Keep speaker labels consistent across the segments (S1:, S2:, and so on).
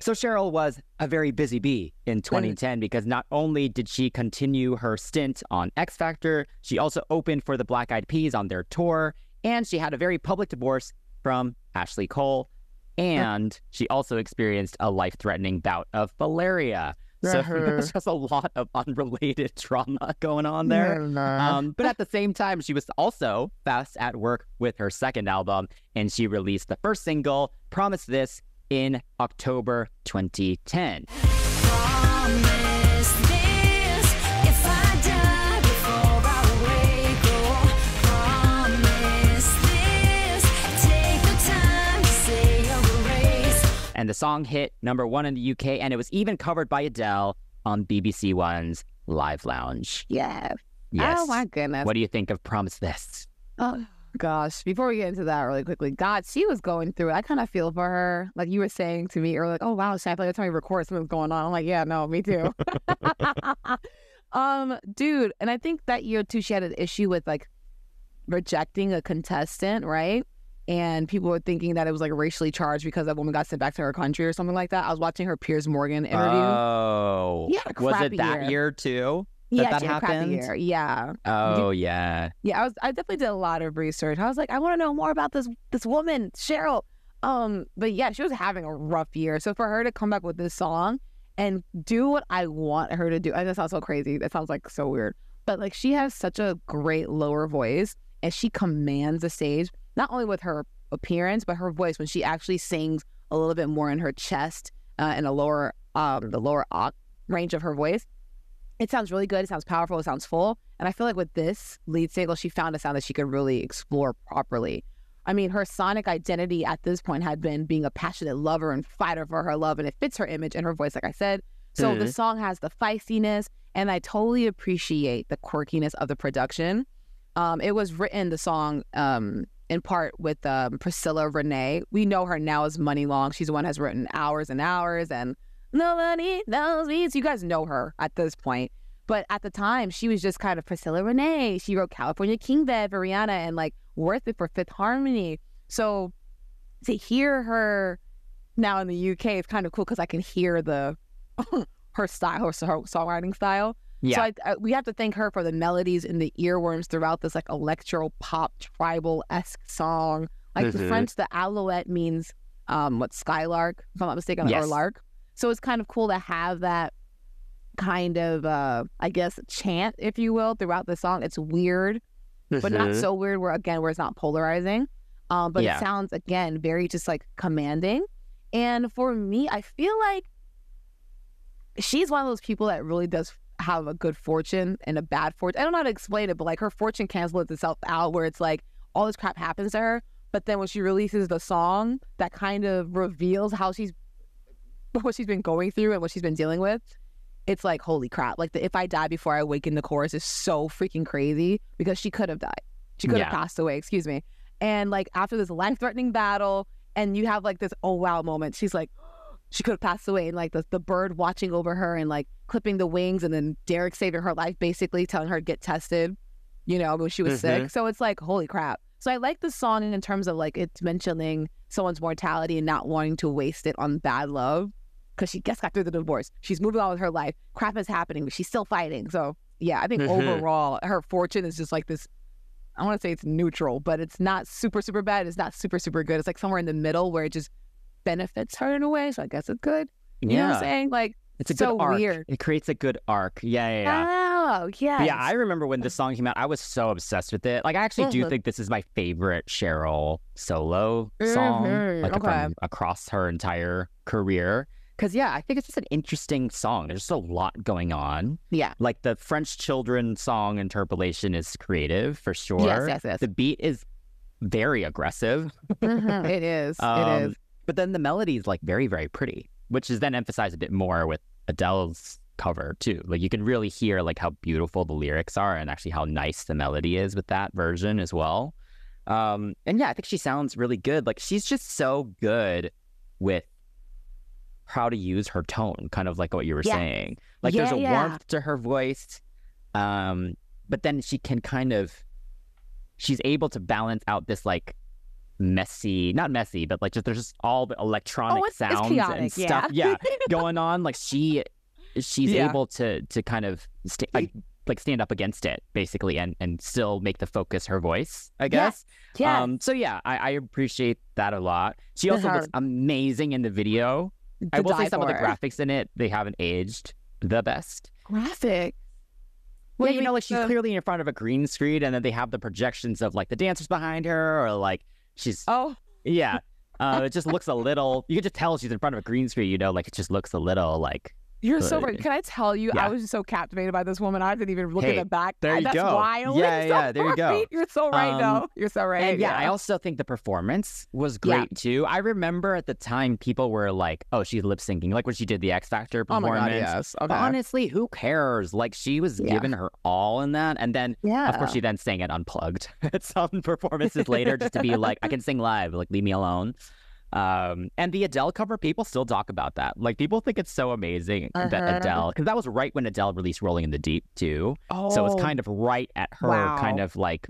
S1: So Cheryl was a very busy bee in 2010 because not only did she continue her stint on X Factor, she also opened for the Black Eyed Peas on their tour, and she had a very public divorce from Ashley Cole, and she also experienced a life-threatening bout of malaria. So there's just a lot of unrelated trauma going on there. But at the same time, she was also fast at work with her second album, and she released the first single, Promise This, in October 2010.
S2: Promise this, if I die before I wake up. Promise this, take the time to say your grace.
S1: And the song hit #1 in the UK, and it was even covered by Adele on BBC One's Live Lounge.
S3: Yeah.
S1: Yes.
S3: Oh, my goodness.
S1: What do you think of Promise This?
S3: Oh, gosh. Before we get into that really quickly, God, she was going through it. I kind of feel for her. Like you were saying to me earlier, like, oh, wow, Shaq, by the time we record, something's going on. I'm like, yeah, no, me too. Dude, and I think that year, too, she had an issue with, like, rejecting a contestant, right? And people were thinking that it was, like, racially charged because that woman got sent back to her country or something like that. I was watching her Piers Morgan interview.
S1: Oh.
S3: Yeah,
S1: was it that year, too? That
S3: she had a crappy
S1: happened?
S3: year. Yeah.
S1: Oh, yeah.
S3: Yeah, I definitely did a lot of research. I was like, I want to know more about this woman, Cheryl. But yeah, she was having a rough year. So for her to come back with this song and do what I want her to do, I know that sounds so crazy. That sounds like so weird. But like she has such a great lower voice and she commands the stage, not only with her appearance, but her voice when she actually sings a little bit more in her chest and the lower range of her voice. It sounds really good. It sounds powerful. It sounds full. And I feel like with this lead single, she found a sound that she could really explore properly. I mean, her sonic identity at this point had been being a passionate lover and fighter for her love, and it fits her image and her voice, like I said. So the song has the feistiness, and I totally appreciate the quirkiness of the production. It was written, the song, in part with Priscilla Renee. We know her now as Money Long. She's the one who has written Hours and Hours and Nobody Knows Me. So you guys know her at this point. But at the time, she was just kind of Priscilla Renee. She wrote California King Bed for Rihanna and like Worth It for Fifth Harmony. So to hear her now in the UK is kind of cool because I can hear her style, her songwriting style.
S1: Yeah.
S3: So we have to thank her for the melodies and the earworms throughout this like electro pop tribal-esque song. Like the French, the alouette means skylark, if I'm not mistaken, or lark. So it's kind of cool to have that kind of, I guess, chant, if you will, throughout the song. It's weird, but not so weird where it's not polarizing. But it sounds, again, very just like commanding. And for me, I feel like she's one of those people that really does have a good fortune and a bad fortune. I don't know how to explain it, but like her fortune cancels itself out where it's like all this crap happens to her. But then when she releases the song, that kind of reveals what she's been going through and what she's been dealing with. It's like, holy crap. Like the If I Die Before I Awaken, the chorus is so freaking crazy because she could have died. She could have passed away, excuse me. And like after this life-threatening battle and you have like this, oh wow moment, she's like, she could have passed away. And like the bird watching over her and like clipping the wings and then Derek saving her life, basically telling her to get tested, when she was sick. So it's like, holy crap. So I like the song in terms of like it's mentioning someone's mortality and not wanting to waste it on bad love. Because she just got through the divorce. She's moving on with her life. Crap is happening, but she's still fighting. So, yeah, I think overall, her fortune is just like this, I want to say it's neutral, but it's not super, super bad. It's not super, super good. It's like somewhere in the middle where it just benefits her in a way. So I guess it's good. You know what I'm saying? Like,
S1: it's a
S3: so
S1: good arc.
S3: Weird.
S1: It creates a good arc. Yeah.
S3: Oh, yeah.
S1: Yeah, I remember when this song came out, I was so obsessed with it. Like, I actually do think this is my favorite Cheryl solo song, like from across her entire career. Because, I think it's just an interesting song. There's just a lot going on. Yeah. Like, the French children song interpolation is creative, for sure.
S3: Yes.
S1: The beat is very aggressive.
S3: It is. It is.
S1: But then the melody is, like, very, very pretty, which is then emphasized a bit more with Adele's cover, too. Like, you can really hear, like, how beautiful the lyrics are and actually how nice the melody is with that version as well. And, I think she sounds really good. Like, she's just so good with how to use her tone, kind of like what you were saying. Like there's a warmth to her voice, but then she can she's able to balance out this like messy, not messy, but like just there's just all the electronic
S3: it's
S1: sounds
S3: chaotic,
S1: and stuff, going on. Like she's able to kind of stand up against it basically, and still make the focus her voice, I guess.
S3: Yeah.
S1: So yeah, I appreciate that a lot. She also looks amazing in the video. I will say some of the graphics in it, they haven't aged the best.
S3: Graphic.
S1: Well, you know, like she's clearly in front of a green screen, and then they have the projections of like the dancers behind her, or like she's it just looks a little. You can just tell she's in front of a green screen. You know, like it just looks a little like.
S3: You're so right. Can I tell you? I was just so captivated by this woman. I didn't even look at the back.
S1: There you
S3: That's
S1: go.
S3: Wild.
S1: Yeah, there you go.
S3: You're so right, though. You're so right.
S1: And I also think the performance was great too. I remember at the time people were like, "Oh, she's lip syncing," like when she did the X Factor performance.
S3: Oh my God, yes. Okay.
S1: But honestly, who cares? Like she was giving her all in that, and then of course she then sang it unplugged at some performances later, just to be like, "I can sing live. Like leave me alone." And the Adele cover, people still talk about that. Like people think it's so amazing that Adele, because that was right when Adele released Rolling in the Deep too. So it's kind of right at her kind of like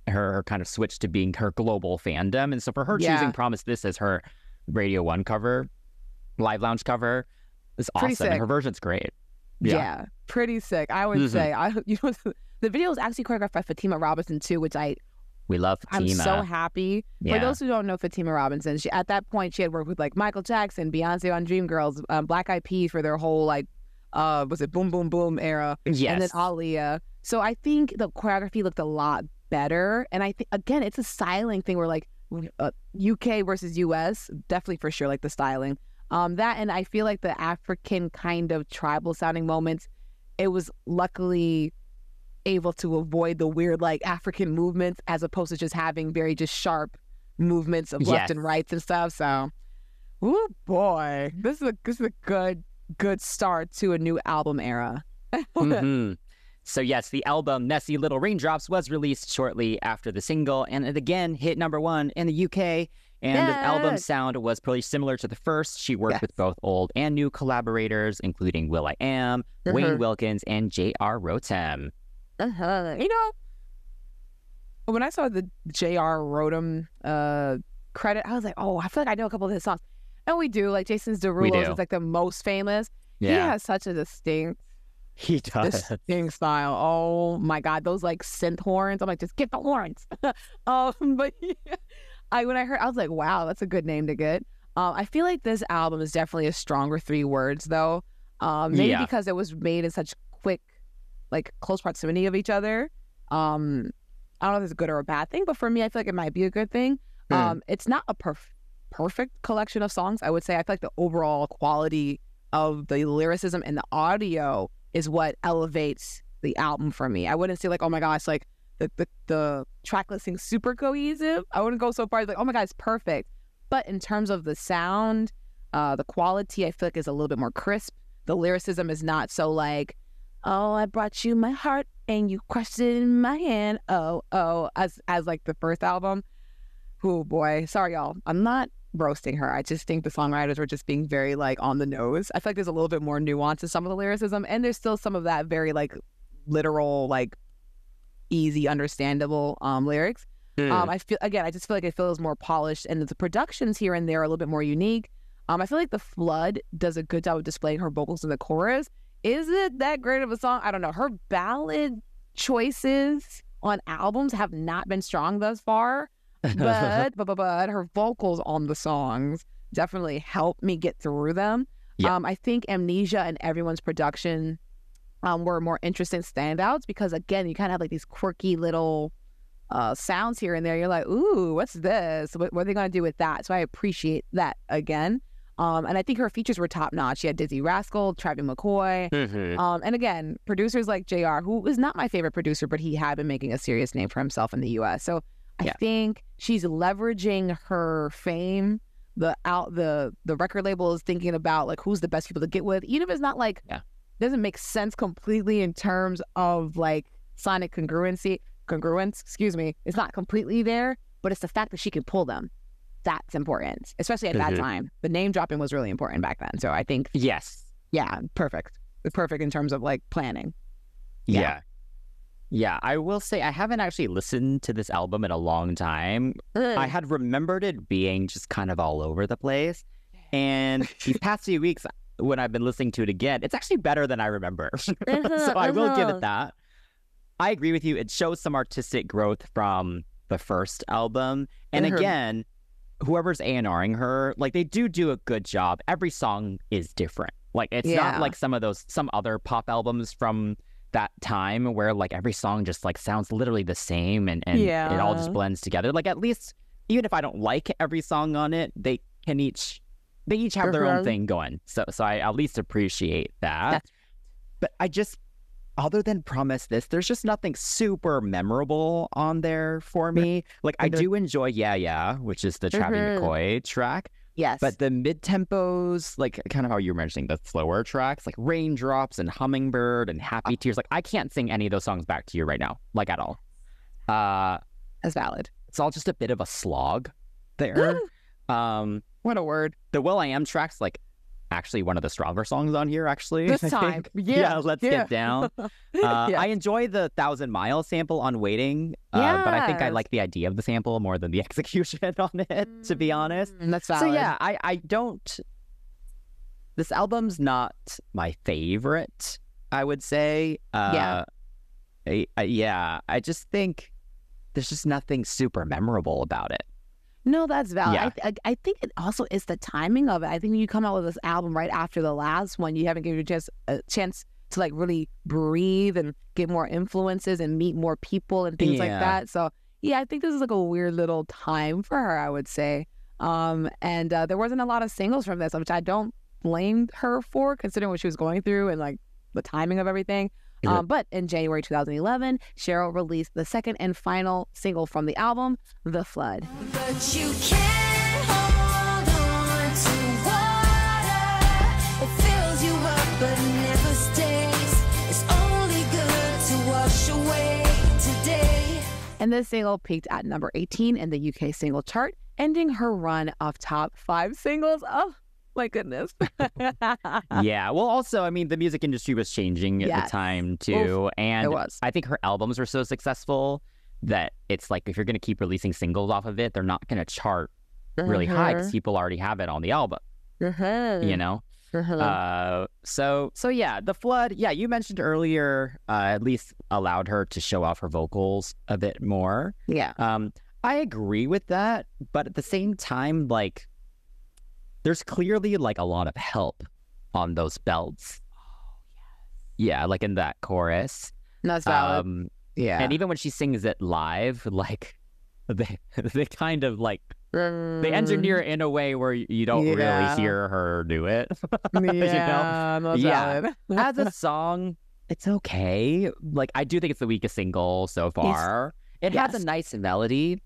S1: her kind of switch to being her global fandom. And so for her choosing Promise This as her Radio 1 cover, Live Lounge cover, is awesome. And her version's great.
S3: Yeah, pretty sick. I would say the video is actually choreographed by Fatima Robinson too, which
S1: we love Fatima.
S3: I'm so happy. For those who don't know Fatima Robinson, at that point she had worked with like Michael Jackson, Beyonce on Dreamgirls, Black Eyed Peas for their whole like was it Boom Boom Boom era, and then Aaliyah. So I think the choreography looked a lot better, and I think again it's a styling thing where like UK versus US, definitely for sure, like the styling, that, and I feel like the African kind of tribal sounding moments, it was luckily able to avoid the weird like African movements as opposed to just having very just sharp movements of left and rights and stuff. So, oh boy, this is a good start to a new album era.
S1: So yes, the album Messy Little Raindrops was released shortly after the single, and it again hit #1 in the UK. And the album sound was pretty similar to the first. She worked with both old and new collaborators, including will.i.am, Wayne Wilkins, and J.R. Rotem.
S3: You know, when I saw the J.R. Rotem credit, I was like, oh, I feel like I know a couple of his songs. And we do. Like Jason Derulo's is like the most famous. He has such a distinct style. Oh my God, those like synth horns. I'm like, just get the horns. But when I heard, I was like, wow, that's a good name to get. I feel like this album is definitely a stronger 3 words though. Maybe because it was made in such quick, like close proximity of each other. I don't know if it's a good or a bad thing, but for me, I feel like it might be a good thing. It's not a perfect collection of songs, I would say. I feel like the overall quality of the lyricism and the audio is what elevates the album for me. I wouldn't say like, oh my gosh, like the track listing's super cohesive. I wouldn't go so far as like, oh my God, it's perfect. But in terms of the sound, the quality, I feel like is a little bit more crisp. The lyricism is not so like, oh, I brought you my heart and you crushed it in my hand. As like the first album. Oh boy, sorry y'all. I'm not roasting her. I just think the songwriters were just being very like on the nose. I feel like there's a little bit more nuance to some of the lyricism, and there's still some of that very like literal, like easy, understandable lyrics. I just feel like it feels more polished, and the productions here and there are a little bit more unique. I feel like The Flood does a good job of displaying her vocals in the chorus. Is it that great of a song? I don't know. Her ballad choices on albums have not been strong thus far, but her vocals on the songs definitely help me get through them. I think Amnesia and Everyone's production were more interesting standouts because, again, you kind of have like these quirky little sounds here and there. You're like, ooh, what's this? What are they going to do with that? So I appreciate that again. And I think her features were top notch. She had Dizzy Rascal, Travis McCoy. And again, producers like JR, who is not my favorite producer, but he had been making a serious name for himself in the US. So I think she's leveraging her fame. The record label is thinking about like who's the best people to get with, even if it's not like doesn't make sense completely in terms of like sonic congruence, excuse me. It's not completely there, but it's the fact that she can pull them. That's important, especially at that time. The name dropping was really important back then. So I think perfect. It's perfect in terms of like planning.
S1: Yeah, I will say I haven't actually listened to this album in a long time. I had remembered it being just kind of all over the place. And these past few weeks, when I've been listening to it again, it's actually better than I remember. So I will give it that. I agree with you. It shows some artistic growth from the first album. And again, whoever's A&Ring her, like they do a good job. Every song is different. Like it's not like some other pop albums from that time where like every song just like sounds literally the same and it all just blends together. Like at least even if I don't like every song on it, they each have their own thing going. So I at least appreciate that. But I just, other than Promise This, there's just nothing super memorable on there for me. Like I do enjoy Yeah Yeah, which is the Travie McCoy track.
S3: Yes.
S1: But the mid-tempos, like kind of how you were mentioning the slower tracks, like Raindrops and Hummingbird and Happy Tears, like I can't sing any of those songs back to you right now, like at all.
S3: That's valid.
S1: It's all just a bit of a slog there.
S3: What a word.
S1: The Will I Am track's like actually one of the stronger songs on here, actually.
S3: This time.
S1: Yeah, let's get down. I enjoy the 1,000 Miles sample on Waiting, but I think I like the idea of the sample more than the execution on it, to be honest.
S3: That's valid.
S1: So yeah, I don't... This album's not my favorite, I would say. I just think there's just nothing super memorable about it.
S3: No, that's valid.
S1: Yeah.
S3: I think it also is the timing of it. I think when you come out with this album right after the last one, you haven't given a chance to like really breathe and get more influences and meet more people and things like that. So yeah, I think this is like a weird little time for her, I would say. And there wasn't a lot of singles from this, which I don't blame her for, considering what she was going through and like the timing of everything. But in January 2011, Cheryl released the second and final single from the album, The Flood.
S2: But you can't hold on to water. It fills you up but never stays. It's only good to wash away today.
S3: And this single peaked at number 18 in the UK single chart, ending her run of top 5 singles. Oh, my goodness.
S1: Yeah. Well, also, I mean, the music industry was changing at the time, too. And
S3: it was.
S1: I think her albums were so successful that it's like if you're going to keep releasing singles off of it, they're not going to chart really high because people already have it on the album. You know? So yeah, The Flood, yeah, you mentioned earlier, at least allowed her to show off her vocals a bit more.
S3: Yeah.
S1: I agree with that. But at the same time, like, there's clearly like a lot of help on those belts. Yeah, like in that chorus.
S3: That's valid. Yeah.
S1: And even when she sings it live, like they kind of like they engineer it in a way where you don't really hear her do it.
S3: Yeah,
S1: you know?
S3: Valid.
S1: As a song, it's okay. Like I do think it's the weakest single so far. It has a nice melody,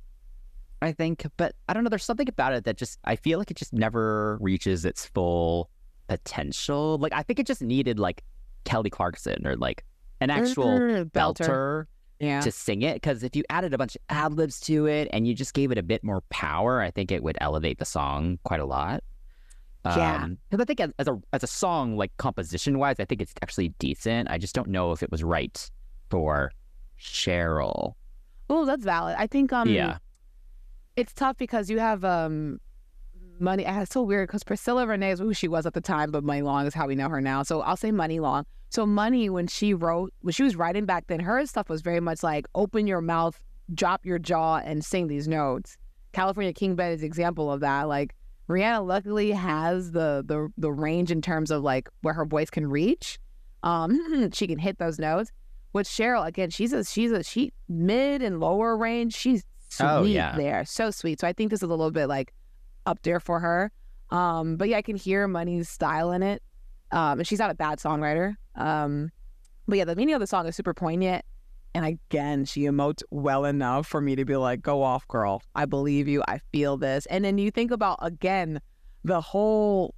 S1: I think, but I don't know. There's something about it that just, I feel like it just never reaches its full potential. Like, I think it just needed like Kelly Clarkson or like an actual belter to sing it. Because if you added a bunch of ad-libs to it and you just gave it a bit more power, I think it would elevate the song quite a lot. Because I think as a song, like composition-wise, I think it's actually decent. I just don't know if it was right for Cheryl.
S3: Oh, that's valid. I think it's tough because you have Money. It's so weird because Priscilla Renee is who she was at the time, but Money Long is how we know her now. So I'll say Money Long. So Money, when she was writing back then, her stuff was very much like open your mouth, drop your jaw, and sing these notes. California King Bed is an example of that. Like Rihanna luckily has the range in terms of like where her voice can reach. She can hit those notes. With Cheryl, again, she's a mid and lower range. She's sweet there, so sweet. So I think this is a little bit like up there for her. But yeah, I can hear Money's style in it. And she's not a bad songwriter. But yeah, the meaning of the song is super poignant. And again, she emotes well enough for me to be like, go off, girl. I believe you. I feel this. And then you think about, again, her whole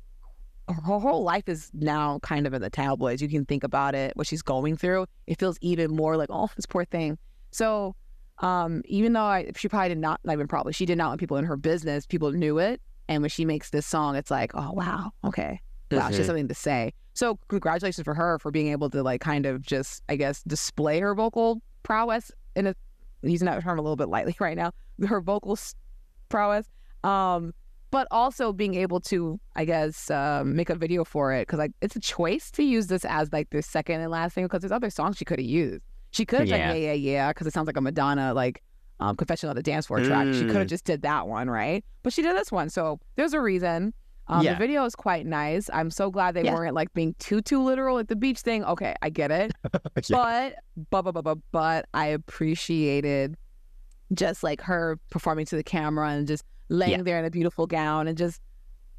S3: life is now kind of in the tabloids. You can think about it, what she's going through. It feels even more like, oh, this poor thing. So even though she probably did not, not even probably, she did not want people in her business, people knew it. And when she makes this song, it's like, oh, wow, okay. Wow, she has something to say. So congratulations for her for being able to like kind of just, I guess, display her vocal prowess in a using that term a little bit lightly right now, her vocal prowess, but also being able to, I guess, make a video for it, because like it's a choice to use this as like the second and last single, because there's other songs she could have used. She could have done Yeah Yeah Yeah, because it sounds like a Madonna like Confession on the Dance Floor track. She could have just did that one, right? But she did this one, so there's a reason. The video is quite nice. I'm so glad they weren't like being too literal, like the beach thing. Okay, I get it. But I appreciated just like her performing to the camera and just laying there in a beautiful gown and just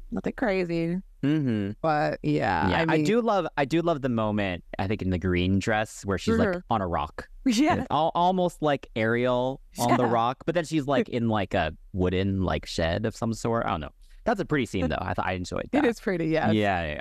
S3: nothing crazy. But I mean, I do love the moment, I think, in the green dress where she's like on a rock. It's almost like Ariel on the rock, but then she's like in like a wooden like shed of some sort. I don't know. That's a pretty scene, though. I enjoyed that. It is pretty, yes. Yeah.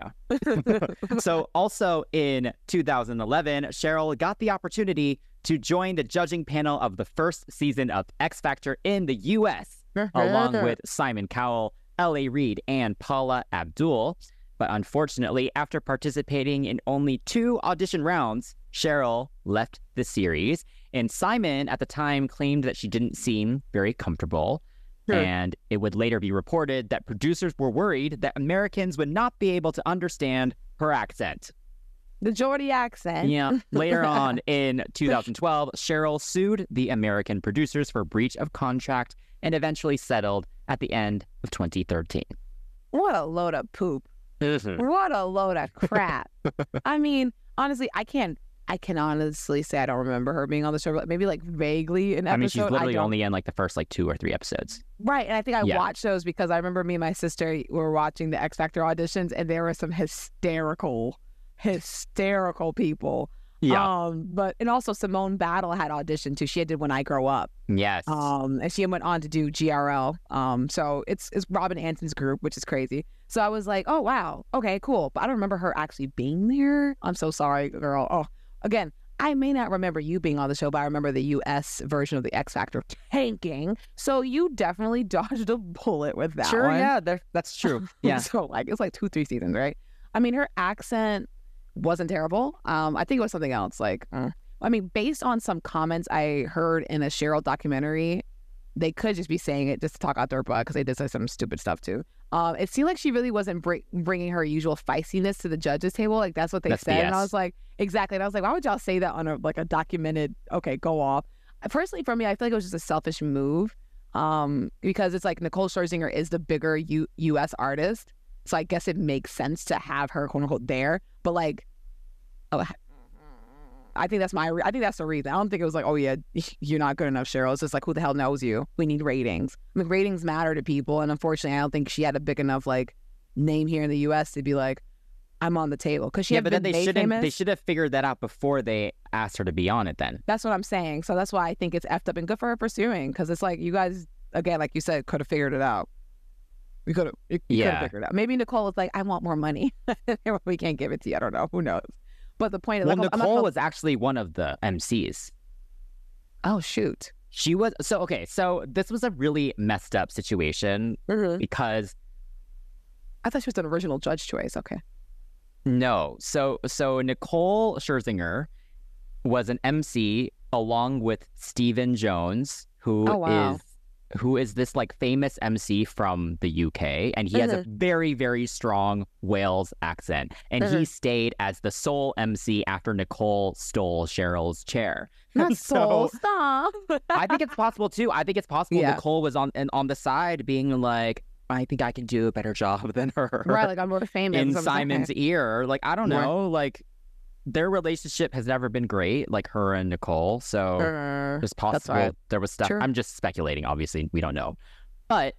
S3: So also in 2011, Cheryl got the opportunity to join the judging panel of the first season of X Factor in the U.S., along with Simon Cowell, L.A. Reid, and Paula Abdul. But unfortunately, after participating in only 2 audition rounds, Cheryl left the series. And Simon, at the time, claimed that she didn't seem very comfortable. And it would later be reported that producers were worried that Americans would not be able to understand her accent. The Geordie accent. Yeah. Later on in 2012, Cheryl sued the American producers for breach of contract and eventually settled at the end of 2013. What a load of poop. What a load of crap. I mean, honestly, I can honestly say I don't remember her being on the show, but maybe like vaguely an episode. I mean, she's literally only in like the first like 2 or 3 episodes. Right. And I think I watched those because I remember me and my sister were watching the X Factor auditions, and there were some hysterical people. Yeah. And also Simone Battle had auditioned too. She did When I Grow Up. Yes. And she went on to do GRL. So it's Robin Anson's group, which is crazy. So I was like, oh wow, okay, cool. But I don't remember her actually being there. I'm so sorry, girl. Oh. Again, I may not remember you being on the show, but I remember the U.S. version of the X Factor tanking. So you definitely dodged a bullet with that one. Sure, yeah, that's true. Yeah. So like it's like 2-3 seasons, right? I mean, her accent wasn't terrible. I think it was something else. Like, I mean, based on some comments I heard in a Cheryl documentary, they could just be saying it just to talk out their butt because they did say some stupid stuff too. It seemed like she really wasn't bringing her usual feistiness to the judges table. Like that's what they said. BS. And I was like, exactly. And I was like, why would y'all say that on a documented, okay, go off. Personally, for me, I feel like it was just a selfish move because it's like Nicole Scherzinger is the bigger U.S. artist. So I guess it makes sense to have her, quote unquote, there. But like, I think that's the reason. I don't think it was like, oh yeah, you're not good enough, Cheryl. It's just like, who the hell knows you? We need ratings. I mean, ratings matter to people, and unfortunately, I don't think she had a big enough like name here in the U.S. to be like, I'm on the table. Because she but then they should have figured that out before they asked her to be on it. Then that's what I'm saying. So that's why I think it's effed up and good for her pursuing. Because it's like you guys, again, like you said, could have figured it out. We could have, figured it out. Maybe Nicole was like, I want more money. We can't give it to you. I don't know. Who knows? But the point is, like, Nicole was actually one of the MCs. Oh, shoot. She was, so this was a really messed up situation because I thought she was an original judge choice. Okay. No. So Nicole Scherzinger was an MC along with Stephen Jones, who is this like famous MC from the UK, and he has a very, very strong Wales accent, and he stayed as the sole MC after Nicole stole Cheryl's chair. Not stop. I think it's possible too. I think it's possible Nicole was on the side being like, I think I can do a better job than her. Right, like I'm more famous. In Simon's ear. Like, I don't know, like their relationship has never been great, like her and Nicole. So it's possible there was stuff. Sure. I'm just speculating. Obviously, we don't know. But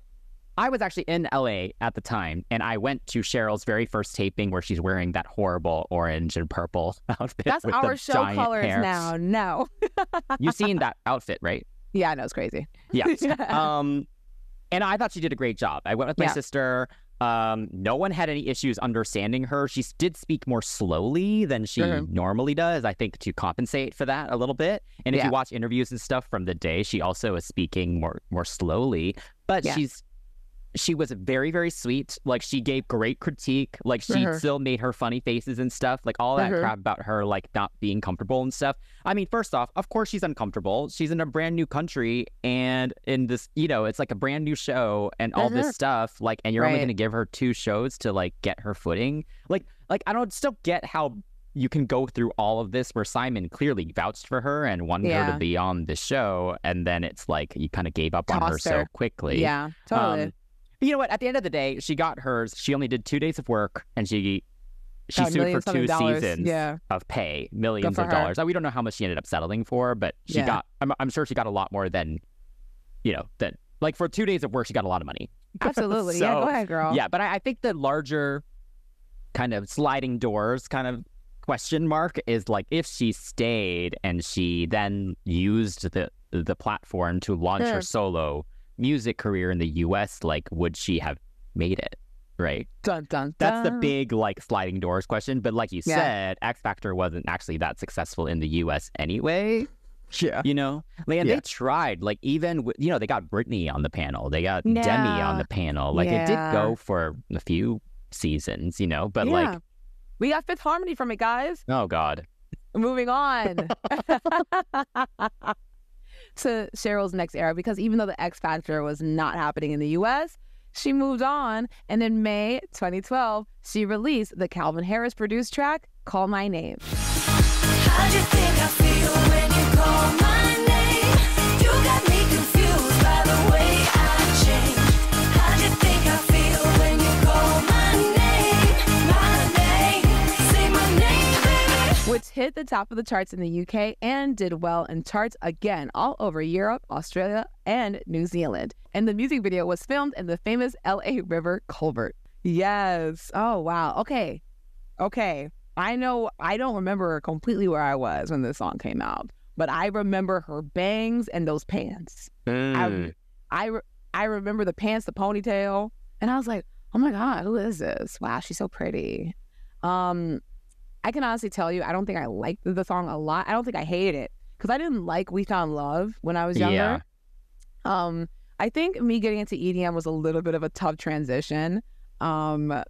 S3: I was actually in LA at the time, and I went to Cheryl's very first taping where she's wearing that horrible orange and purple outfit. That's with our show colors hair. Now. No. You've seen that outfit, right? Yeah, I know. It's crazy. Yeah. And I thought she did a great job. I went with my sister. No one had any issues understanding her. She did speak more slowly than she normally does, I think, to compensate for that a little bit. And if you watch interviews and stuff from the day, she also is speaking more slowly. But
S1: she was very, very sweet. Like, she gave great critique. Like, she still made her funny faces and stuff. Like, all that crap about her, like, not being comfortable and stuff. I mean, first off, of course she's uncomfortable. She's in a brand new country, and in this, you know, it's like a brand new show and all this stuff. Like, and you're only going to give her 2 shows to, like, get her footing. Like, I don't still get how you can go through all of this where Simon clearly vouched for her and wanted her to be on the show, and then it's like you kind of gave up on her so quickly.
S3: Yeah, totally.
S1: You know what? At the end of the day, she got hers. She only did 2 days of work, and she sued for 2 seasons of pay, millions of dollars. We don't know how much she ended up settling for, but she got. I'm sure she got a lot more than, you know, that like for 2 days of work, she got a lot of money.
S3: Absolutely.
S1: So,
S3: yeah, go ahead, girl.
S1: Yeah, but I think the larger kind of sliding doors kind of question mark is like if she stayed and she then used the platform to launch her solo music career in the US, like, would she have made it? Right.
S3: Dun, dun, dun.
S1: That's the big, like, sliding doors question. But like you said, X Factor wasn't actually that successful in the US anyway.
S3: Yeah.
S1: You know? Like, and they tried, like, even, you know, they got Britney on the panel. They got Demi on the panel. Like, it did go for a few seasons, you know? But, like...
S3: We got Fifth Harmony from it, guys.
S1: Oh, God.
S3: Moving on. To Cheryl's next era, because even though the X Factor was not happening in the US, she moved on, and in May 2012, she released the Calvin Harris produced track, Call My Name.
S2: How'd you think I feel when you call my name? You got me confused by the way I change. How'd you think I feel when you call my name? Say my name, baby.
S3: Which hit the top of the charts in the UK and did well in charts again all over Europe, Australia, and New Zealand. And the music video was filmed in the famous LA River culvert. Yes. Oh, wow. Okay. I know I don't remember completely where I was when this song came out, but I remember her bangs and those pants. I remember the pants, the ponytail, and I was like, oh my God, who is this? Wow, she's so pretty. I can honestly tell you, I don't think I liked the song a lot. I don't think I hated it because I didn't like We Found Love when I was younger. Yeah. I think me getting into EDM was a little bit of a tough transition. But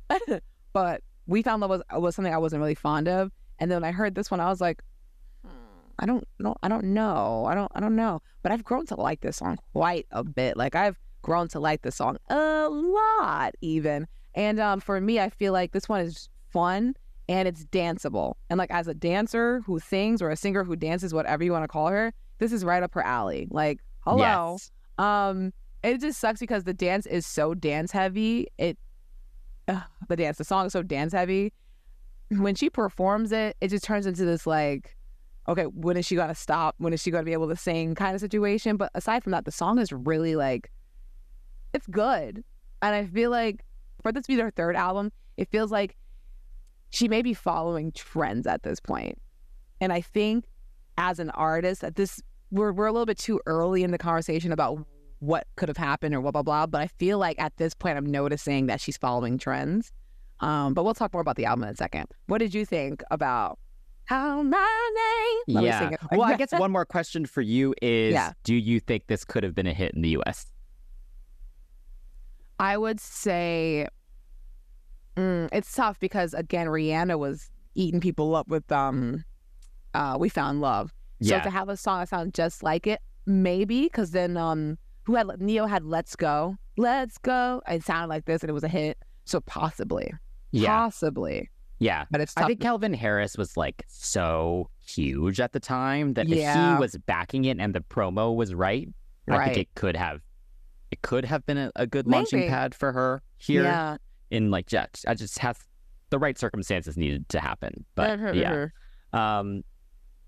S3: We Found Love was something I wasn't really fond of. And then when I heard this one, I was like, I don't know. But I've grown to like this song quite a bit. Like, I've grown to like this song a lot even. And for me, I feel like this one is fun and it's danceable. And like, as a dancer who sings or a singer who dances, whatever you want to call her, this is right up her alley. Like, hello. Yes. It just sucks because the dance is so dance heavy. The song is so dance heavy. When she performs it, it just turns into this like, okay, when is she gonna stop? When is she gonna be able to sing kind of situation? But aside from that, the song is really like, it's good. And I feel like for this to be their third album, it feels like she may be following trends at this point. And I think as an artist, we're a little bit too early in the conversation about what could have happened or blah, blah, blah. But I feel like at this point, I'm noticing that she's following trends. But we'll talk more about the album in a second. What did you think about How My Name? Let me sing it.
S1: Well, I guess one more question for you is, do you think this could have been a hit in the U.S.?
S3: I would say it's tough because, again, Rihanna was eating people up with We Found Love. So to have a song that sounds just like it, maybe, because then Neo had Let's Go. It sounded like this and it was a hit. So possibly. Possibly.
S1: Yeah.
S3: But it's tough.
S1: I think Calvin Harris was like so huge at the time that if he was backing it and the promo was right, I think it could have been a good launching pad for her here. Yeah. In like I just have the right circumstances needed to happen. But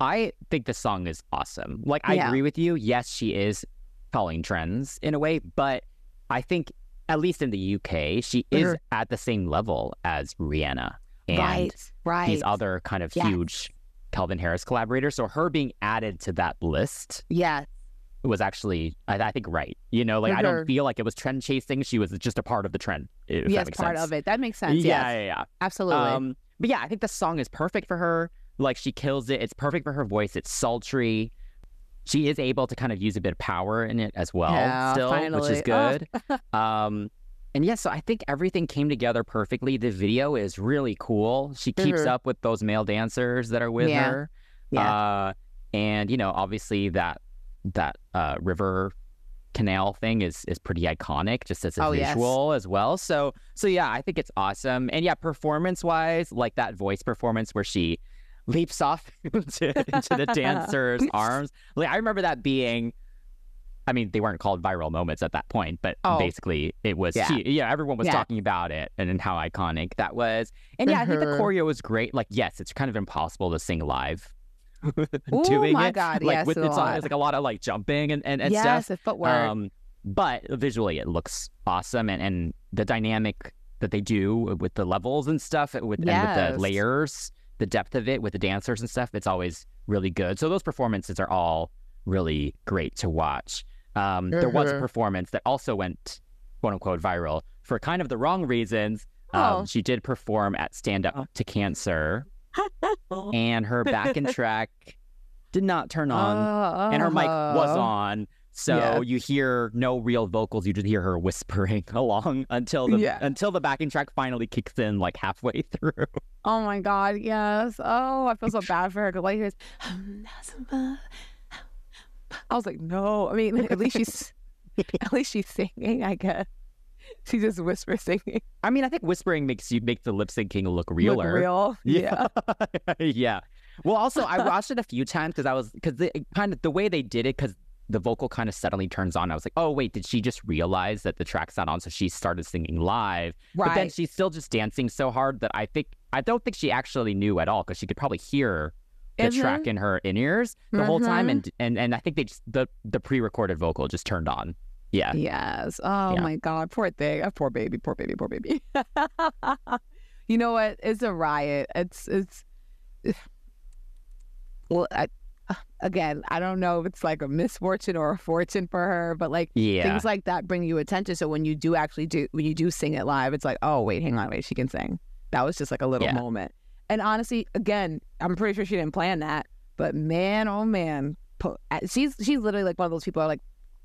S1: I think the song is awesome. Like, I agree with you. Yes, she is following trends in a way, but I think at least in the UK, she is at the same level as Rihanna and these other kind of huge Calvin Harris collaborators. So her being added to that list was actually, I think, right. You know, like, I don't feel like it was trend chasing. She was just a part of the trend.
S3: Yes, part of it. That makes sense.
S1: Yeah.
S3: Absolutely.
S1: But yeah, I think the song is perfect for her. Like, she kills it. It's perfect for her voice. It's sultry. She is able to kind of use a bit of power in it as well, still,
S3: finally.
S1: which is good. And yeah, so I think everything came together perfectly. The video is really cool. She keeps up with those male dancers that are with her.
S3: Yeah.
S1: And, you know, obviously that river canal thing is pretty iconic just as a visual as well. So yeah, I think it's awesome. And yeah, performance-wise, like that voice performance where she leaps off into the dancer's arms. Like, I remember that being, I mean, they weren't called viral moments at that point, but basically it was, everyone was talking about it and how iconic that was. And yeah, I think the choreo was great. Like, yes, it's kind of impossible to sing live doing it.
S3: God,
S1: like
S3: yes,
S1: with it's like a lot of like jumping and stuff.
S3: Yes, the footwork.
S1: But visually it looks awesome, and the dynamic that they do with the levels and stuff, and with the layers, the depth of it with the dancers and stuff, it's always really good. So those performances are all really great to watch. There was a performance that also went quote unquote viral for kind of the wrong reasons. She did perform at Stand Up to Cancer, and her backing track did not turn on, and her mic was on. So you hear no real vocals. You just hear her whispering along until the backing track finally kicks in like halfway through.
S3: Oh my God, yes. Oh, I feel so bad for her because like here's, I was like, no. I mean, at least she's singing, I guess. She just whispers singing.
S1: I mean, I think whispering makes the lip syncing look realer.
S3: Look real. Yeah.
S1: Yeah. Well, also I watched it a few times because the way they did it, because the vocal kind of suddenly turns on. I was like, oh wait, did she just realize that the track's not on? So she started singing live. Right. But then she's still just dancing so hard that I don't think she actually knew at all, because she could probably hear the track in her in-ears the whole time, and I think they just the pre-recorded vocal just turned on. Yeah.
S3: Yes. Oh my God. Poor thing. Poor baby. Poor baby. Poor baby. You know what? It's a riot. It's well, again, I don't know if it's like a misfortune or a fortune for her, but like things like that bring you attention. So when you do sing it live, it's like, oh wait, hang on, wait, she can sing. That was just like a little moment. And honestly, again, I'm pretty sure she didn't plan that, but man, oh man, she's literally like one of those people who are like,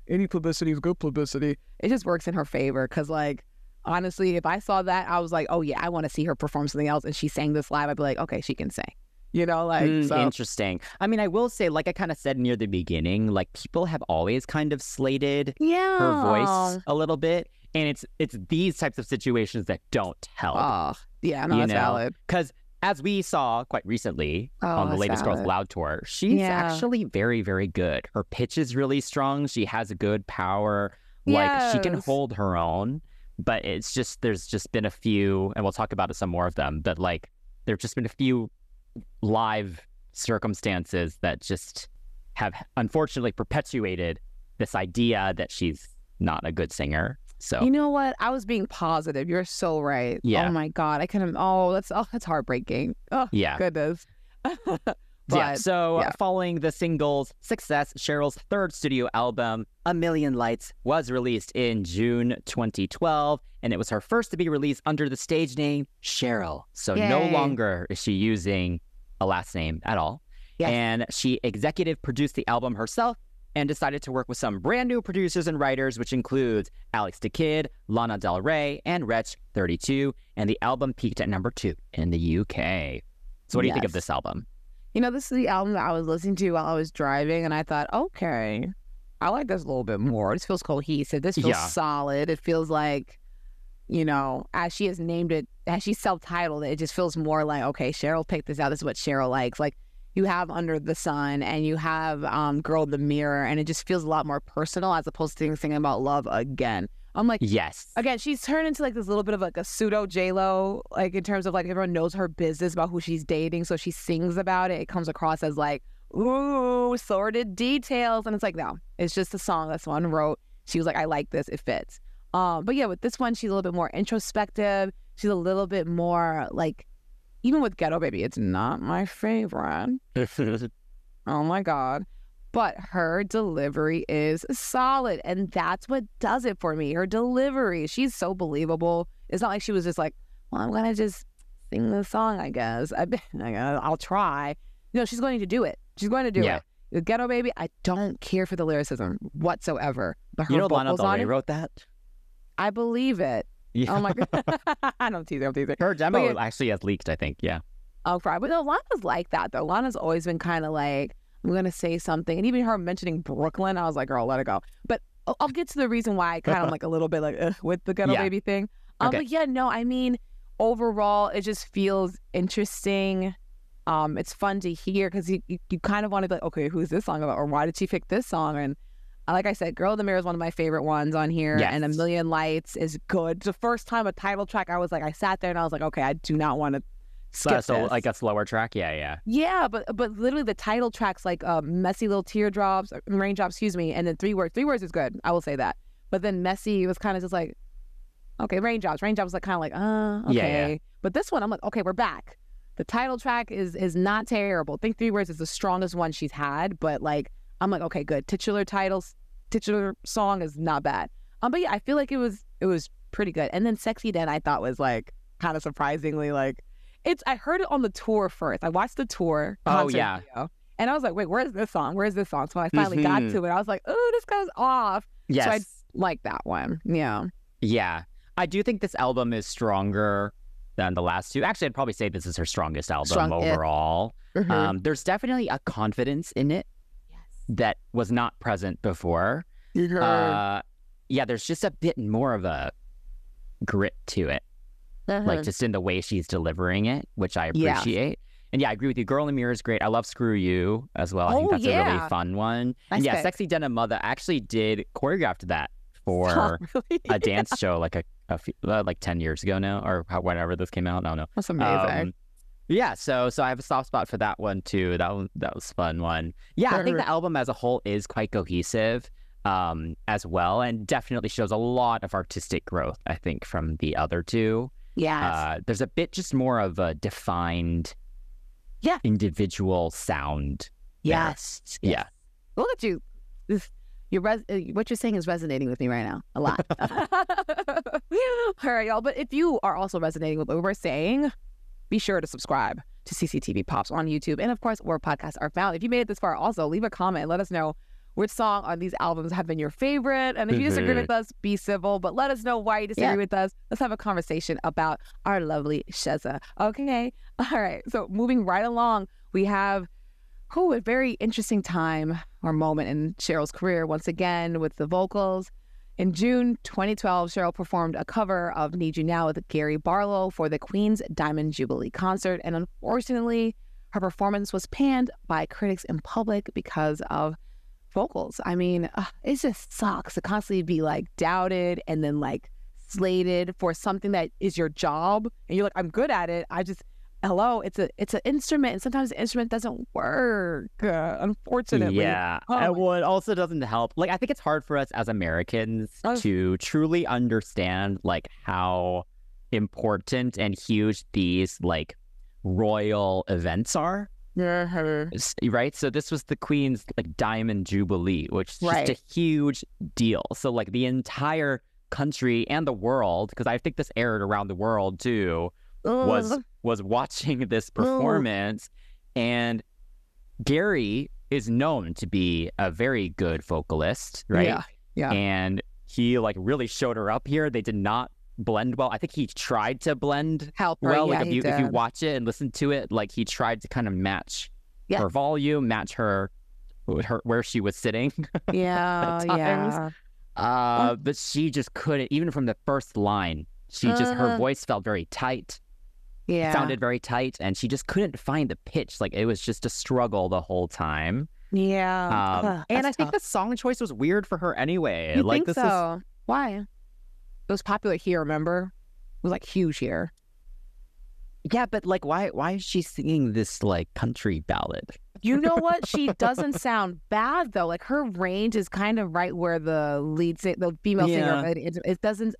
S3: any publicity is good publicity. It just works in her favor, because like, honestly, if I saw that, I was like, oh yeah, I want to see her perform something else, and she sang this live, I'd be like, okay, she can sing. You know, like, so.
S1: Interesting. I mean, I will say, like I kind of said near the beginning, like people have always kind of slated her voice a little bit, and it's these types of situations that don't help.
S3: Oh, yeah, no, that's valid.
S1: Because as we saw quite recently on the latest Girls Aloud tour, she's actually very, very good. Her pitch is really strong. She has a good power. Like, she can hold her own. But it's just, there's just been a few, and we'll talk about some more of them, but like, there've just been a few live circumstances that just have unfortunately perpetuated this idea that she's not a good singer. So, you
S3: know what? I was being positive. You're so right. Yeah. Oh my God. I couldn't. That's heartbreaking. Oh, yeah. Goodness.
S1: Following the single's success, Cheryl's third studio album, A Million Lights, was released in June 2012, and it was her first to be released under the stage name Cheryl. So no longer is she using a last name at all. Yes. And she executive produced the album herself and decided to work with some brand new producers and writers, which includes Alex da Kid, Lana Del Rey, and Wretch 32. And the album peaked at number 2 in the UK. So what do you think of this album?
S3: You know, this is the album that I was listening to while I was driving, and I thought, okay, I like this a little bit more. This feels cohesive. This feels solid. It feels like, you know, as she has named it, as she self-titled it, it just feels more like, okay, Cheryl picked this out. This is what Cheryl likes. Like, you have Under the Sun, and you have Girl in the Mirror, and it just feels a lot more personal as opposed to singing about love again. I'm like,
S1: yes.
S3: Again, she's turned into like this little bit of like a pseudo J-Lo, like in terms of like everyone knows her business about who she's dating, so she sings about it. It comes across as like, ooh, sordid details, and it's like, no, it's just a song that someone wrote. She was like, I like this, it fits. But yeah, with this one, she's a little bit more introspective. She's a little bit more like, even with Ghetto Baby, it's not my favorite. Oh my God. But her delivery is solid, and that's what does it for me. Her delivery, she's so believable. It's not like she was just like, well, I'm going to just sing the song, I guess. I'll try. No, she's going to do it. She's going to do it. With Ghetto Baby, I don't care for the lyricism whatsoever. But her
S1: Lana Del Rey wrote that?
S3: I believe it.
S1: Yeah.
S3: Oh my god. I'm teasing.
S1: Her demo
S3: yeah.
S1: actually has leaked, I think. Yeah.
S3: Oh, right. But no, Lana's like that though. Lana's always been kind of like, I'm gonna say something, and even her mentioning Brooklyn, I was like, girl, let it go. But I'll get to the reason why I kind of like a little bit like with the Ghetto Baby thing.
S1: Okay.
S3: But yeah, no, I mean, overall, it just feels interesting. It's fun to hear because you kind of want to be like, okay, who's this song about, or why did she pick this song? And like I said, Girl in the Mirror is one of my favorite ones on here, and A Million Lights is good. It's the first time a title track, I was like, I sat there and I was like, okay, I do not want to skip
S1: So
S3: this.
S1: like a slower track, yeah.
S3: Yeah, but literally the title tracks like Messy Little Teardrops, Raindrops, excuse me, and then Three Words. Three Words is good, I will say that. But then Messy was kind of just like, okay, Raindrops. Raindrops was like kind of like, okay.
S1: Yeah.
S3: But this one, I'm like, okay, we're back. The title track is not terrible. I think Three Words is the strongest one she's had, but like, I'm like, okay, good. Titular song is not bad. But yeah, I feel like it was pretty good. And then Sexy Den I thought was like kind of surprisingly like, I heard it on the tour first. I watched the tour concert video, and I was like, wait, where's this song? Where's this song? So when I finally got to it, I was like, oh, this goes off.
S1: Yes.
S3: So I like that one. Yeah.
S1: Yeah. I do think this album is stronger than the last two. Actually, I'd probably say this is her strongest album overall. There's definitely a confidence in it that was not present before. Yeah, there's just a bit more of a grit to it. Like just in the way she's delivering it, which I appreciate. And yeah, I agree with you. Girl in the Mirror is great. I love Screw You as well. I think that's a really fun one.
S3: Nice
S1: and yeah,
S3: pick.
S1: Sexy Denim Mother actually did choreograph that for a dance show like a few, like 10 years ago now, or whenever this came out. I don't know.
S3: That's amazing.
S1: Yeah, so I have a soft spot for that one too. That was a fun one. Yeah, I think the album as a whole is quite cohesive as well, and definitely shows a lot of artistic growth, I think, from the other two.
S3: Yes.
S1: There's a bit just more of a defined individual sound.
S3: Yes.
S1: Yeah.
S3: Look at you. What you're saying is resonating with me right now a lot. All right, y'all. But if you are also resonating with what we're saying, be sure to subscribe to CCTV Pops on YouTube. And of course, where podcasts are found. If you made it this far, also leave a comment and let us know which song on these albums have been your favorite. And if you disagree with us, be civil, but let us know why you disagree with us. Let's have a conversation about our lovely Sheza. Okay. All right. So moving right along, we have a very interesting time or moment in Cheryl's career once again with the vocals. In June 2012, Cheryl performed a cover of Need You Now with Gary Barlow for the Queen's Diamond Jubilee concert. And unfortunately, her performance was panned by critics in public because of vocals. I mean, it just sucks to constantly be like doubted and then like slated for something that is your job. And you're like, I'm good at it. Hello, it's an instrument, and sometimes the instrument doesn't work, unfortunately.
S1: Yeah, well, it also doesn't help. Like, I think it's hard for us as Americans to truly understand like how important and huge these like royal events are. Right? So this was the Queen's like Diamond Jubilee, which is just a huge deal. So like the entire country and the world, because I think this aired around the world too, was watching this performance. And Gary is known to be a very good vocalist, right?
S3: Yeah.
S1: And he like really showed her up here. They did not blend well. I think he tried to blend well. Like if you watch it and listen to it, like he tried to kind of match her volume, match her where she was sitting.
S3: Yeah,
S1: but she just couldn't. Even from the first line, her voice felt very tight.
S3: Yeah,
S1: it sounded very tight, and she just couldn't find the pitch. Like it was just a struggle the whole time.
S3: Yeah,
S1: and I think the song choice was weird for her anyway.
S3: You
S1: like
S3: think so? Why? It was popular here. Remember, it was like huge here.
S1: Yeah, but like, why is she singing this like country ballad?
S3: You know what? She doesn't sound bad though. Like her range is kind of right where the female singer. It doesn't.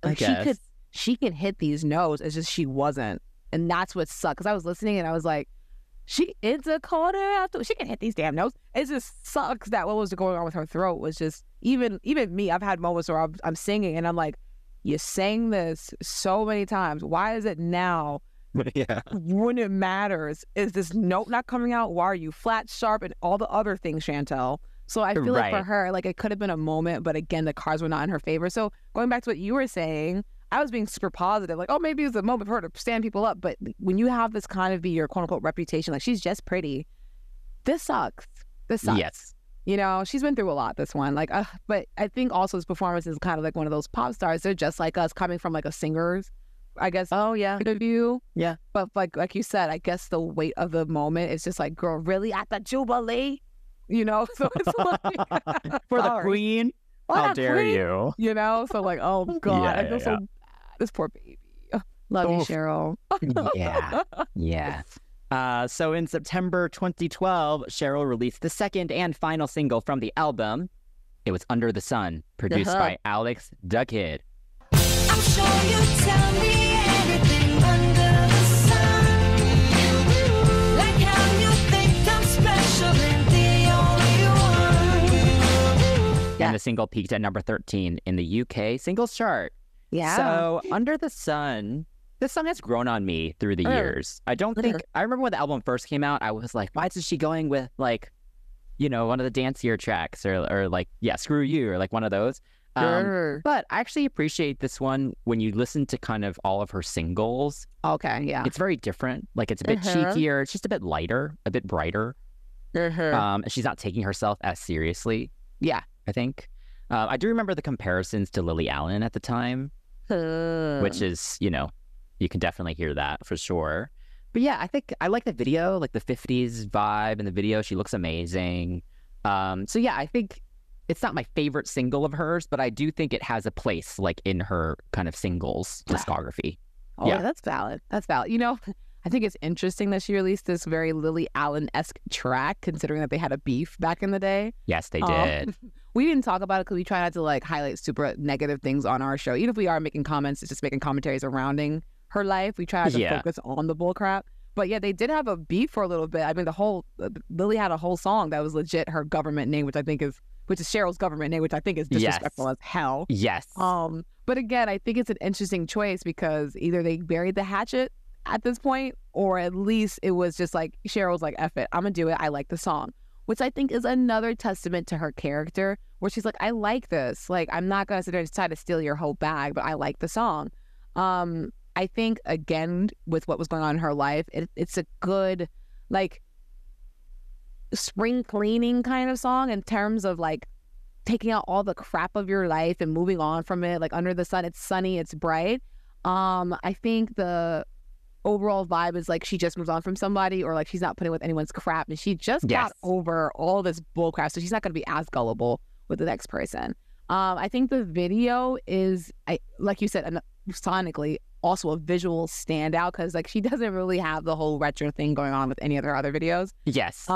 S3: She can hit these notes. It's just she wasn't. And that's what sucked, because I was listening and I was like, it's a quarter after. She can hit these damn notes. It just sucks that what was going on with her throat was just, even me, I've had moments where I'm singing and I'm like, you sang this so many times. Why is it now, when it matters, is this note not coming out? Why are you flat, sharp, and all the other things, Chantel? So I feel like for her, like it could have been a moment, but again, the cards were not in her favor. So going back to what you were saying, I was being super positive, like, oh, maybe it's a moment for her to stand people up. But when you have this kind of be your quote unquote reputation, like she's just pretty, this sucks. This sucks.
S1: Yes.
S3: You know, she's been through a lot, this one. Like, but I think also his performance is kind of like one of those pop stars. They're just like us, coming from like a singer's, I guess, point of view.
S1: Yeah.
S3: But like you said, I guess the weight of the moment is just like, girl, really at the Jubilee? You know? So it's like,
S1: for the queen? How dare you?
S3: You know? So like, oh God, I feel so bad. This poor baby. Love you, Cheryl.
S1: Yeah. So in September 2012, Cheryl released the second and final single from the album. It was Under the Sun, produced by Alex the Kid.
S2: I'm sure you tell me everything under the sun. Like how you think I'm special and the only one.
S1: And the single peaked at number 13 in the UK singles chart.
S3: Yeah.
S1: So Under the Sun, this song has grown on me through the years. I don't think, I remember when the album first came out, I was like, why is she going with like, you know, one of the dancier tracks or like, yeah, Screw You or like one of those. But I actually appreciate this one when you listen to kind of all of her singles.
S3: Okay, yeah.
S1: It's very different. Like it's a bit cheekier. It's just a bit lighter, a bit brighter. And she's not taking herself as seriously.
S3: Yeah.
S1: I think. I do remember the comparisons to Lily Allen at the time, which is, you know, you can definitely hear that for sure. But yeah, I think I like the video, like the 50s vibe in the video. She looks amazing. So yeah, I think it's not my favorite single of hers, but I do think it has a place like in her kind of singles discography.
S3: Oh, yeah, that's valid. That's valid. You know, I think it's interesting that she released this very Lily Allen-esque track, considering that they had a beef back in the day.
S1: Yes, they did.
S3: We didn't talk about it because we try not to like highlight super negative things on our show. Even if we are making comments, it's just making commentaries surrounding her life. We try not to focus on the bullcrap. But yeah, they did have a beef for a little bit. I mean, Lily had a whole song that was legit her government name, which is Cheryl's government name, which I think is disrespectful as hell.
S1: Yes.
S3: But again, I think it's an interesting choice because either they buried the hatchet at this point, or at least it was just like Cheryl's like, F it, I'm gonna do it. I like the song, which I think is another testament to her character, where she's like, I like this. Like, I'm not gonna sit there and try to steal your whole bag, but I like the song. I think again with what was going on in her life, it's a good like spring cleaning kind of song in terms of like taking out all the crap of your life and moving on from it. Like Under the Sun, it's sunny, it's bright. I think the overall vibe is like she just moves on from somebody, or like she's not putting with anyone's crap, and she just got over all this bull crap, so she's not going to be as gullible with the next person. I think the video is, like you said, sonically also a visual standout because like she doesn't really have the whole retro thing going on with any of her other videos.
S1: Yes.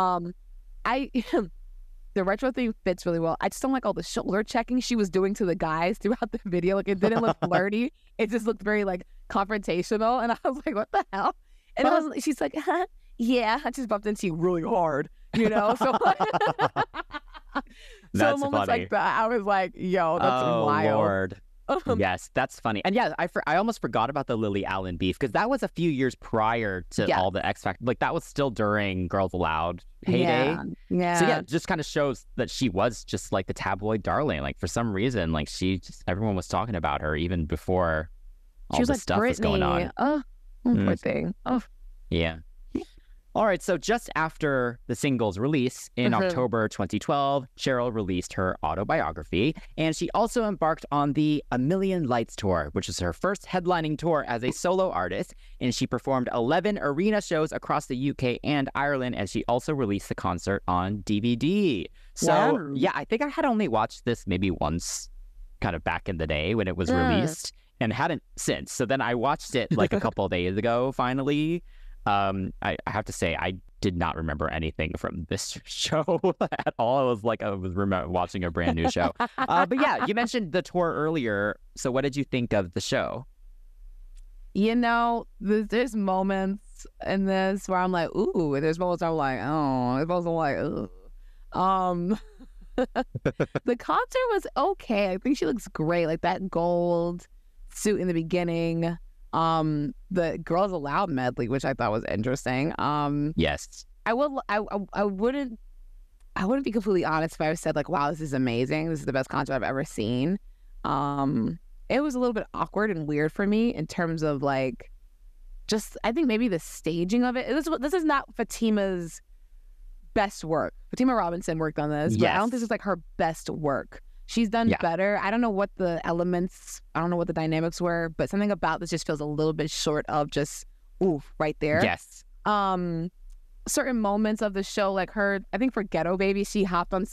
S3: The retro thing fits really well. I just don't like all the shoulder checking she was doing to the guys throughout the video. Like, it didn't look flirty. It just looked very, like, confrontational. And I was like, what the hell? And she's like, yeah. I just bumped into you really hard, you know? So,
S1: that's
S3: moments
S1: funny.
S3: like that, I was like, yo, that's wild.
S1: Lord. Yes, that's funny. And yeah, I almost forgot about the Lily Allen beef because that was a few years prior to all the X Factor. Like, that was still during Girls Aloud heyday.
S3: Yeah.
S1: So yeah, it just kind of shows that she was just like the tabloid darling. Like, for some reason, like everyone was talking about her even before all this stuff was going on.
S3: Oh, poor thing. Oh,
S1: yeah. All right, so just after the single's release in October 2012, Cheryl released her autobiography, and she also embarked on the A Million Lights tour, which is her first headlining tour as a solo artist, and she performed 11 arena shows across the UK and Ireland, and she also released the concert on DVD. So, yeah, I think I had only watched this maybe once, kind of back in the day when it was released, and hadn't since. So then I watched it like a couple of days ago, finally. I have to say, I did not remember anything from this show at all. I was like, I was watching a brand new show. But yeah, you mentioned the tour earlier. So what did you think of the show?
S3: You know, there's moments in this where I'm like, ooh, and there's moments I'm like, oh, there's moments I'm like, the concert was okay. I think she looks great. Like that gold suit in the beginning. The Girls Aloud medley, which I thought was interesting.
S1: Yes.
S3: I wouldn't be completely honest if I said like, wow, this is amazing. This is the best concert I've ever seen. it was a little bit awkward and weird for me in terms of like, just I think maybe the staging of it. This is not Fatima's best work. Fatima Robinson worked on this, but I don't think this is like her best work. She's done better. I don't know what the elements, I don't know what the dynamics were, but something about this just feels a little bit short of just oof right there.
S1: Yes.
S3: Certain moments of the show, like her, I think for Ghetto Baby, she hopped on.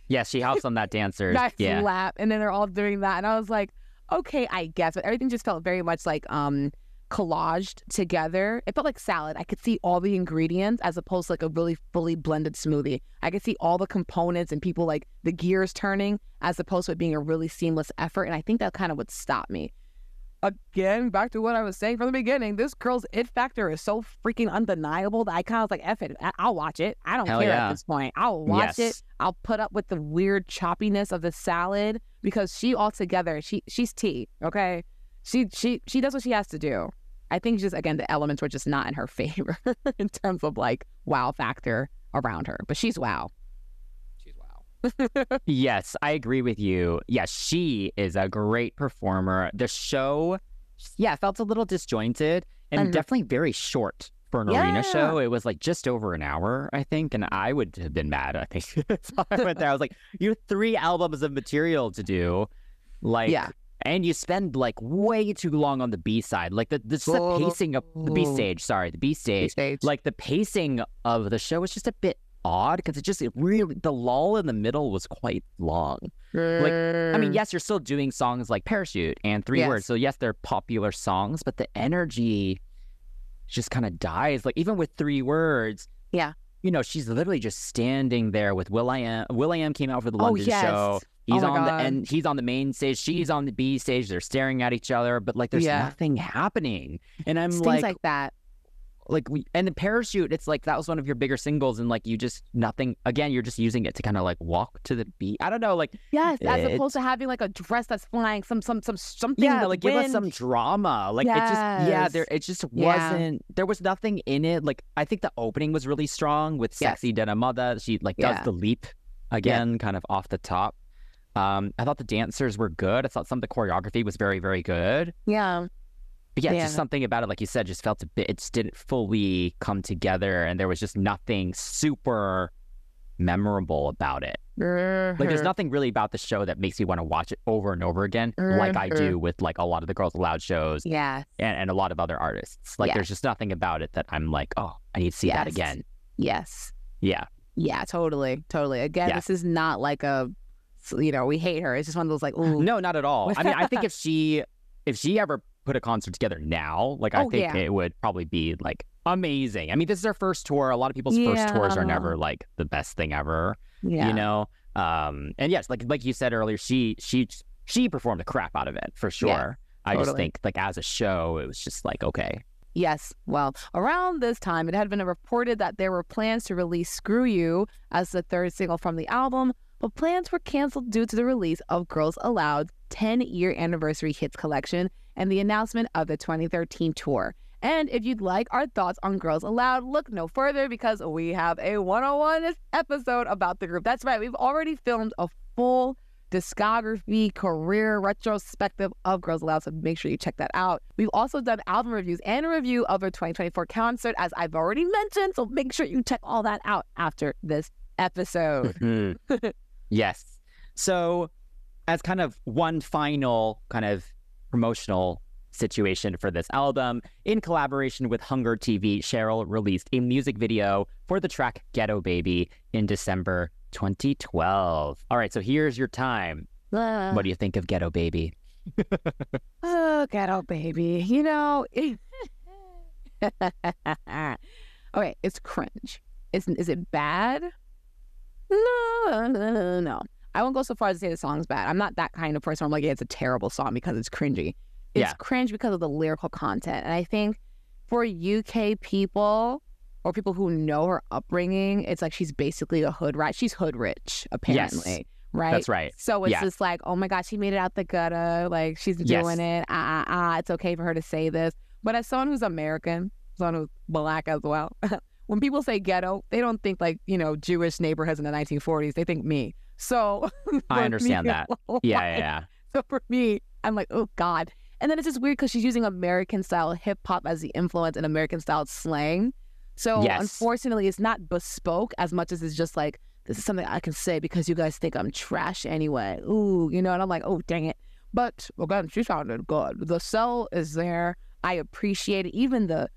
S1: Yeah, she hops on that dancer's
S3: lap, and then they're all doing that, and I was like, okay, I guess, but everything just felt very much like collaged together. It felt like salad. I could see all the ingredients as opposed to like a really fully blended smoothie. I could see all the components and people like the gears turning as opposed to it being a really seamless effort, and I think that kind of would stop me. Again, back to what I was saying from the beginning, this girl's it factor is so freaking undeniable that I kind of was like, F it, I'll watch it. I don't care at this point. I'll watch it. I'll put up with the weird choppiness of the salad because she altogether, she's tea, okay? She does what she has to do. I think just, again, the elements were just not in her favor in terms of like wow factor around her. But she's wow.
S1: Yes, I agree with you. Yeah, she is a great performer. The show, felt a little disjointed and definitely very short for an arena show. It was like just over an hour, I think, and I would have been mad, I think. So I went there. I was like, you have 3 albums of material to do. Like, and you spend like way too long on the B side. Like the pacing of the B stage, the B stage. Like the pacing of the show was just a bit odd because the lull in the middle was quite long. Like, I mean, yes, you're still doing songs like Parachute and 3 Words, so yes, they're popular songs, but the energy just kind of dies. Like even with 3 Words, you know, she's literally just standing there with Will.i.am. Will.i.am came out for the London show. He's he's on the main stage, she's on the B stage, they're staring at each other, but like there's nothing happening. And I'm
S3: things like that.
S1: Like and the Parachute, it's like that was one of your bigger singles, and like you just nothing. Again, you're just using it to kind of like walk to the beat. I don't know, like
S3: as opposed to having like a dress that's flying, something.
S1: Yeah, like give us some drama. Like it just wasn't. There was nothing in it. Like I think the opening was really strong with Sexy Dead Mother. She like does the leap again, kind of off the top. I thought the dancers were good. I thought some of the choreography was very, very good.
S3: Yeah.
S1: But just something about it, like you said, just felt a bit, it just didn't fully come together, and there was just nothing super memorable about it. Like there's nothing really about the show that makes me want to watch it over and over again, like I do with like a lot of the Girls Aloud shows and a lot of other artists. Like there's just nothing about it that I'm like, oh, I need to see that again.
S3: Yes.
S1: Yeah.
S3: Yeah, totally. Again, this is not like a, you know, we hate her. It's just one of those like, ooh.
S1: No, not at all. I mean, I think if she ever put a concert together now, like I think it would probably be like amazing. I mean, this is her first tour. A lot of people's first tours are never like the best thing ever, you know? And yes, like you said earlier, she performed the crap out of it for sure. I just think like as a show, it was just like, okay.
S3: Yes. Well, around this time, it had been reported that there were plans to release Screw You as the 3rd single from the album, but plans were canceled due to the release of Girls Aloud's 10-year anniversary hits collection and the announcement of the 2013 tour. And if you'd like our thoughts on Girls Aloud, look no further because we have a 101 episode about the group. That's right. We've already filmed a full discography career retrospective of Girls Aloud, so make sure you check that out. We've also done album reviews and a review of their 2024 concert, as I've already mentioned, so make sure you check all that out after this episode.
S1: Yes. So as kind of one final kind of promotional situation for this album, in collaboration with Hunger TV, Cheryl released a music video for the track Ghetto Baby in December 2012. All right, so here's your time. What do you think of Ghetto Baby?
S3: Oh, Ghetto Baby. You know, okay, it's cringe. Is it bad? No. I won't go so far as to say the song's bad. I'm not that kind of person where I'm like, yeah, it's a terrible song because it's cringy. It's cringe because of the lyrical content. And I think for UK people or people who know her upbringing, it's like she's basically a hood rat. She's hood rich, apparently.
S1: Yes,
S3: right?
S1: That's right.
S3: So it's just like, oh my God, she made it out the gutter. Like she's doing it. It's okay for her to say this. But as someone who's American, someone who's black as well, when people say ghetto, they don't think like, you know, Jewish neighborhoods in the 1940s. They think me. So
S1: I understand that. Yeah.
S3: So for me, I'm like, oh God. And then it's just weird because she's using American style hip hop as the influence and American style slang. So unfortunately, it's not bespoke as much as it's just like, this is something I can say because you guys think I'm trash anyway. Ooh, you know, and I'm like, oh, dang it. But again, she sounded good. The soul is there. I appreciate it. Even the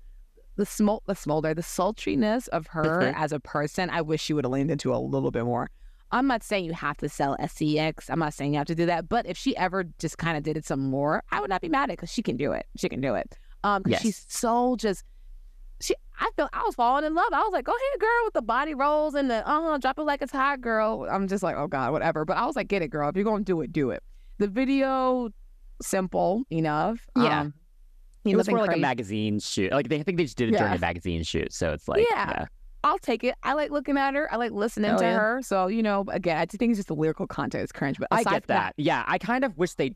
S3: sultriness of her as a person, I wish she would have leaned into a little bit more. I'm not saying you have to sell SCX. I'm not saying you have to do that. But if she ever just kind of did it some more, I would not be mad at it because she can do it. She can do it. Because she's so just... I was falling in love. I was like, go ahead, girl, with the body rolls and the drop it like it's hot, girl. I'm just like, oh God, whatever. But I was like, get it, girl. If you're going to do it, do it. The video, simple enough.
S1: Yeah. It was more like a
S3: crazy.
S1: magazine shoot. Like, I think they just did it during a magazine shoot. So it's like,
S3: I'll take it. I like looking at her. I like listening to her. So, you know, again, I think it's just the lyrical content is cringe. But
S1: I get that. Yeah, I kind of wish they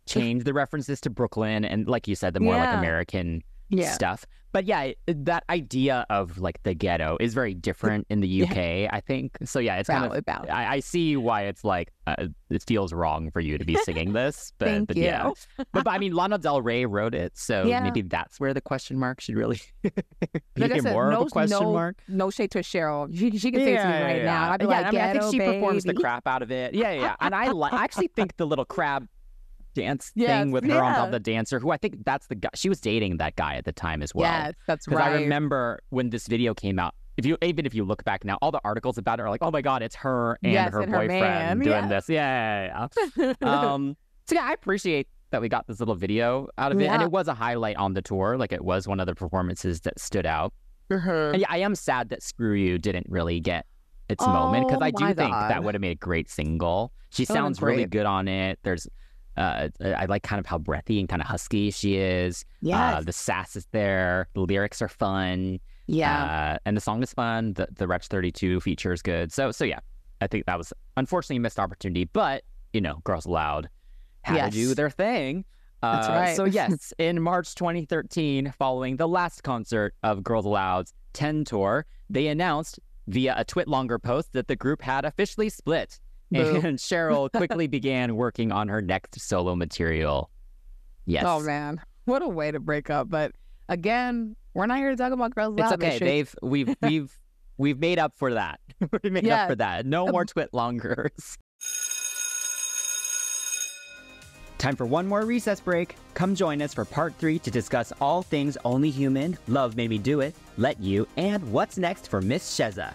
S1: changed the references to Brooklyn and, like you said, the more like American stuff. But yeah, that idea of like the ghetto is very different in the UK, I think. So yeah, it's kind of, I see why it's like, it feels wrong for you to be singing this. But yeah. But I mean, Lana Del Rey wrote it. So maybe that's where the question mark should really be more of a question mark.
S3: No shade to Cheryl. She can say to me right now. I'd be like,
S1: I mean, I think she performs the crap out of it. Yeah. And I actually think the little crab dance thing with her on top of the dancer, who I think that's the guy. She was dating that guy at the time as well.
S3: Yes, that's right.
S1: Because I remember when this video came out, even if you look back now, all the articles about it are like, oh my God, it's her and her boyfriend doing this. Yeah. So yeah, I appreciate that we got this little video out of it. And it was a highlight on the tour. Like, it was one of the performances that stood out. And yeah, I am sad that Screw You didn't really get its moment, because I do think that would have made a great single. She sounds really good on it. There's I like kind of how breathy and kind of husky she is. The sass is there. The lyrics are fun. And the song is fun. The Wretch 32 feature is good. So yeah, I think that was unfortunately a missed opportunity. But, you know, Girls Aloud had to do their thing.
S3: That's right.
S1: So yes, in March 2013, following the last concert of Girls Aloud's 10 tour, they announced via a Twitlonger post that the group had officially split. And Cheryl quickly began working on her next solo material. Yes.
S3: Oh man, what a way to break up! But again, we're not here to talk about Girls Aloud.
S1: It's okay. We've made up for that. We made up for that. No more Twitlongers. Time for one more recess break. Come join us for part 3 to discuss all things Only Human, Love Made Me Do It, Let You, and what's next for Miss Sheza.